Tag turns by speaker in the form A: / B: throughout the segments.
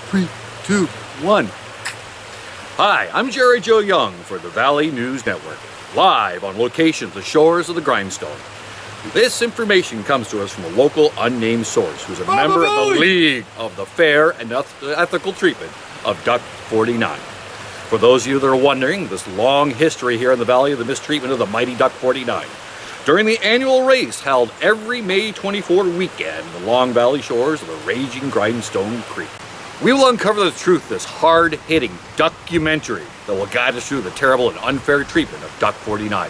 A: 3, 2, 1. Hi, I'm Jerry Joe Young for the Valley News Network, live on location at the shores of the Grindstone. This information comes to us from a local unnamed source who's a member of the League of the Fair and Ethical Treatment of Duck 49. For those of you that are wondering, this long history here in the valley of the mistreatment of the mighty Duck 49. During the annual race held every May 24 weekend in the Long Valley shores of the raging Grindstone Creek. We will uncover the truth of this hard-hitting documentary that will guide us through the terrible and unfair treatment of Duck 49.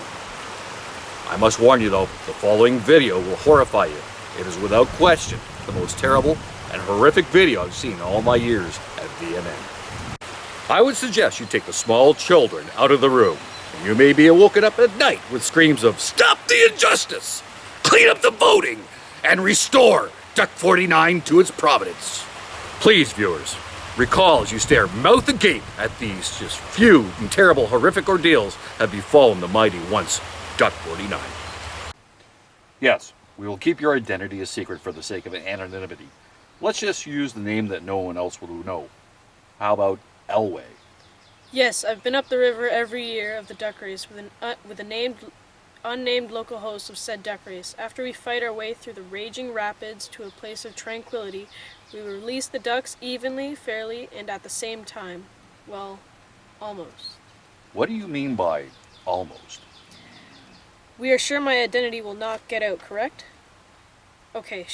A: I must warn you though, the following video will horrify you. It is without question the most terrible and horrific video I've seen in all my years at VMN. I would suggest you take the small children out of the room. And you may be woken up at night with screams of "Stop the injustice! Clean up the voting! And restore Duck 49 to its providence!" Please, viewers, recall as you stare mouth agape at these just few and terrible, horrific ordeals that befallen the mighty once Duck 49. Yes, we will keep your identity a secret for the sake of anonymity. Let's just use the name that no one else will know. How about Elway?
B: Yes, I've been up the river every year of the duck race with a unnamed local host of said duck race. After we fight our way through the raging rapids to a place of tranquility, we release the ducks evenly, fairly, and at the same time. Well, almost.
A: What do you mean by almost?
B: We are sure my identity will not get out, correct? Okay,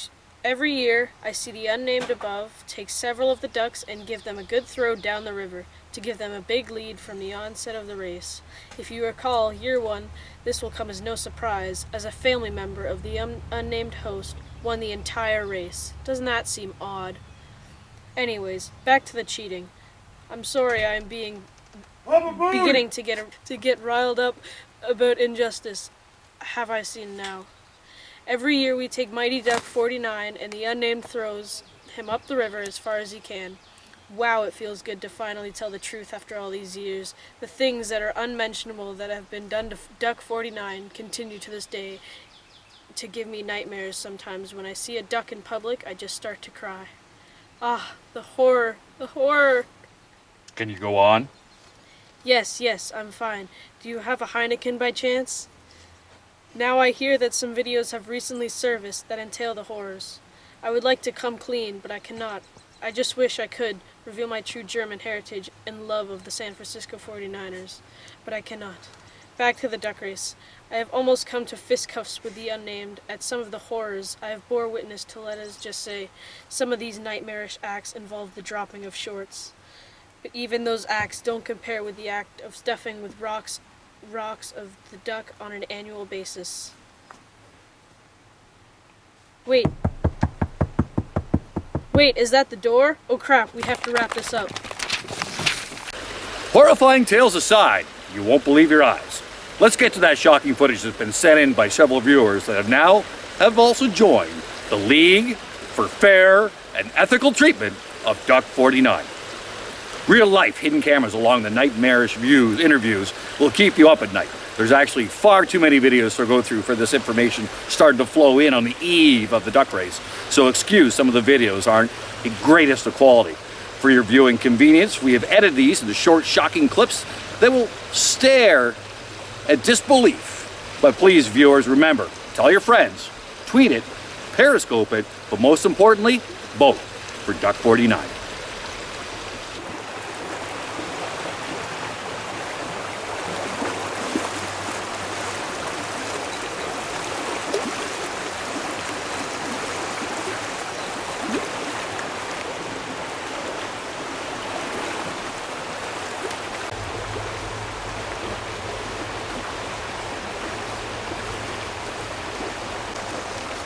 B: every year I see the unnamed above take several of the ducks and give them a good throw down the river to give them a big lead from the onset of the race. If you recall, year one, this will come as no surprise, as a family member of the unnamed host won the entire race. Doesn't that seem odd? Anyways, back to the cheating. I'm sorry I am beginning to get riled up about injustice. Have I seen now? Every year we take Mighty Duck 49 and the unnamed throws him up the river as far as he can. Wow, it feels good to finally tell the truth after all these years. The things that are unmentionable that have been done to Duck 49 continue to this day to give me nightmares sometimes. When I see a duck in public, I just start to cry. Ah, the horror, the horror.
A: Can you go on?
B: Yes, I'm fine. Do you have a Heineken by chance? Now I hear that some videos have recently surfaced that entail the horrors. I would like to come clean, but I cannot. I just wish I could reveal my true German heritage and love of the San Francisco 49ers, but I cannot. Back to the duck race. I have almost come to fistcuffs with the unnamed at some of the horrors I have bore witness to. Let us just say, some of these nightmarish acts involve the dropping of shorts. But even those acts don't compare with the act of stuffing with rocks of the duck on an annual basis. Wait, is that the door? Oh crap, we have to wrap this up.
A: Horrifying tales aside, you won't believe your eyes. Let's get to that shocking footage that's been sent in by several viewers that have also joined the League for Fair and Ethical Treatment of Duck 49. Real-life hidden cameras along the nightmarish interviews will keep you up at night. There's actually far too many videos to go through for this information starting to flow in on the eve of the duck race. So excuse some of the videos aren't the greatest of quality. For your viewing convenience, we have edited these into short, shocking clips that will stare at disbelief. But please, viewers, remember, tell your friends, tweet it, periscope it, but most importantly, vote for Duck 49.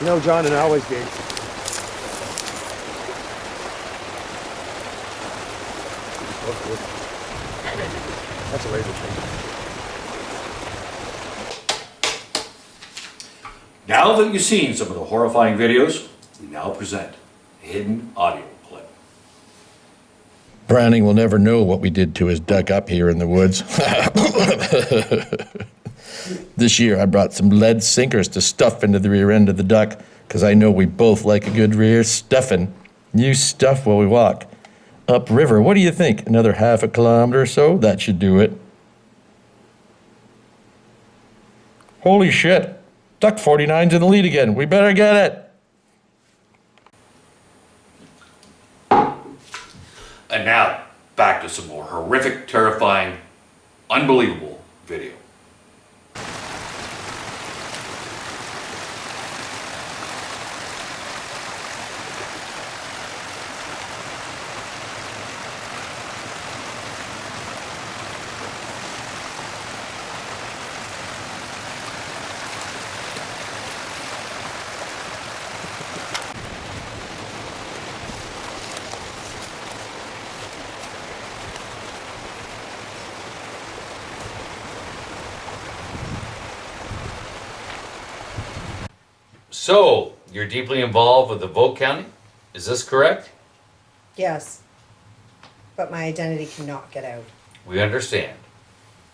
C: You know, John, it always did. That's a laser thing.
A: Now that you've seen some of the horrifying videos, we now present a hidden audio clip.
D: Browning will never know what we did to his duck up here in the woods. This year I brought some lead sinkers to stuff into the rear end of the duck, because I know we both like a good rear stuffing. You stuff while we walk. upriver. What do you think? Another half a kilometer or so? That should do it. Holy shit. Duck 49's in the lead again. We better get it.
A: And now, back to some more horrific, terrifying, unbelievable video. So, you're deeply involved with the vote counting? Is this correct?
E: Yes. But my identity cannot get out.
A: We understand.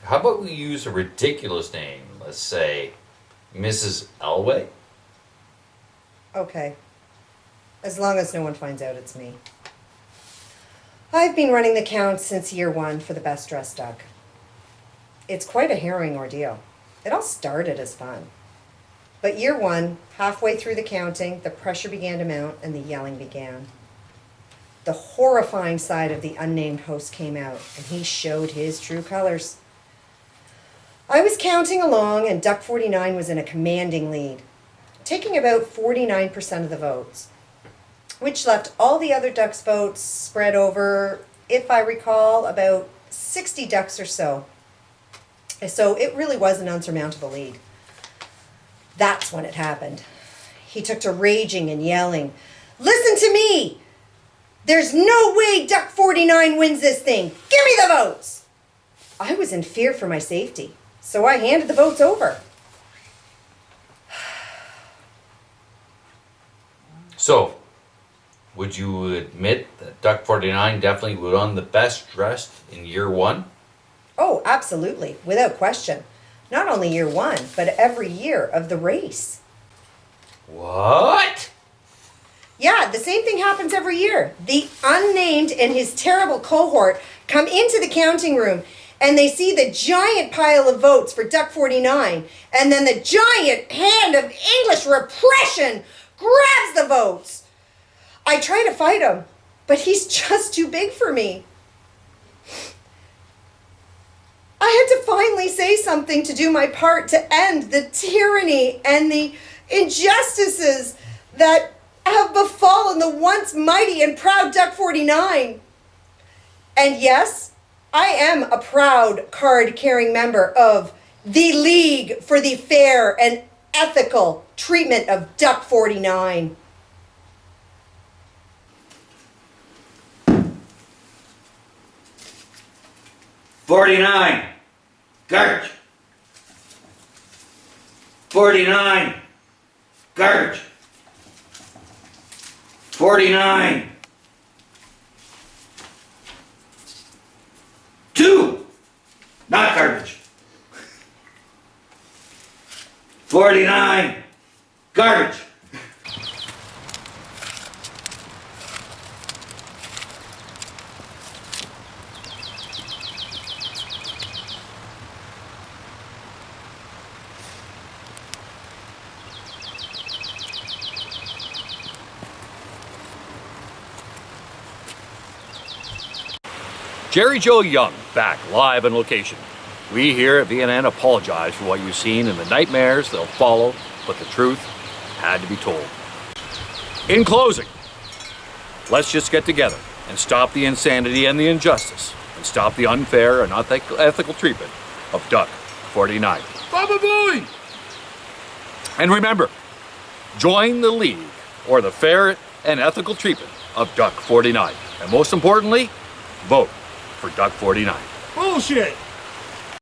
A: How about we use a ridiculous name? Let's say Mrs. Elway?
E: Okay. As long as no one finds out it's me. I've been running the count since year 1 for the best dressed duck. It's quite a harrowing ordeal. It all started as fun. But year 1, halfway through the counting, the pressure began to mount and the yelling began. The horrifying side of the unnamed host came out, and he showed his true colors. I was counting along, and Duck 49 was in a commanding lead, taking about 49% of the votes, which left all the other ducks' votes spread over, if I recall, about 60 ducks or so. So it really was an unsurmountable lead. That's when it happened. He took to raging and yelling, "Listen to me! There's no way Duck 49 wins this thing! Give me the votes!" I was in fear for my safety, so I handed the votes over.
A: So, would you admit that Duck 49 definitely won the best dressed in year 1?
E: Oh, absolutely, without question. Not only year 1, but every year of the race.
A: What?
E: Yeah, the same thing happens every year. The unnamed and his terrible cohort come into the counting room and they see the giant pile of votes for Duck 49, and then the giant hand of English repression grabs the votes. I try to fight him, but he's just too big for me. I had to finally say something to do my part to end the tyranny and the injustices that have befallen the once mighty and proud Duck 49. And yes, I am a proud card-carrying member of the League for the Fair and Ethical Treatment of Duck 49.
F: "49, garbage. 49, garbage. 49, 2, not garbage. 49, garbage."
A: Jerry Joe Young, back live on location. We here at VNN apologize for what you've seen and the nightmares that'll follow, but the truth had to be told. In closing, let's just get together and stop the insanity and the injustice, and stop the unfair and unethical treatment of Duck 49.
C: Baba Booey!
A: And remember, join the League, or the fair and ethical treatment of Duck 49. And most importantly, vote for Duck 49.
C: Bullshit!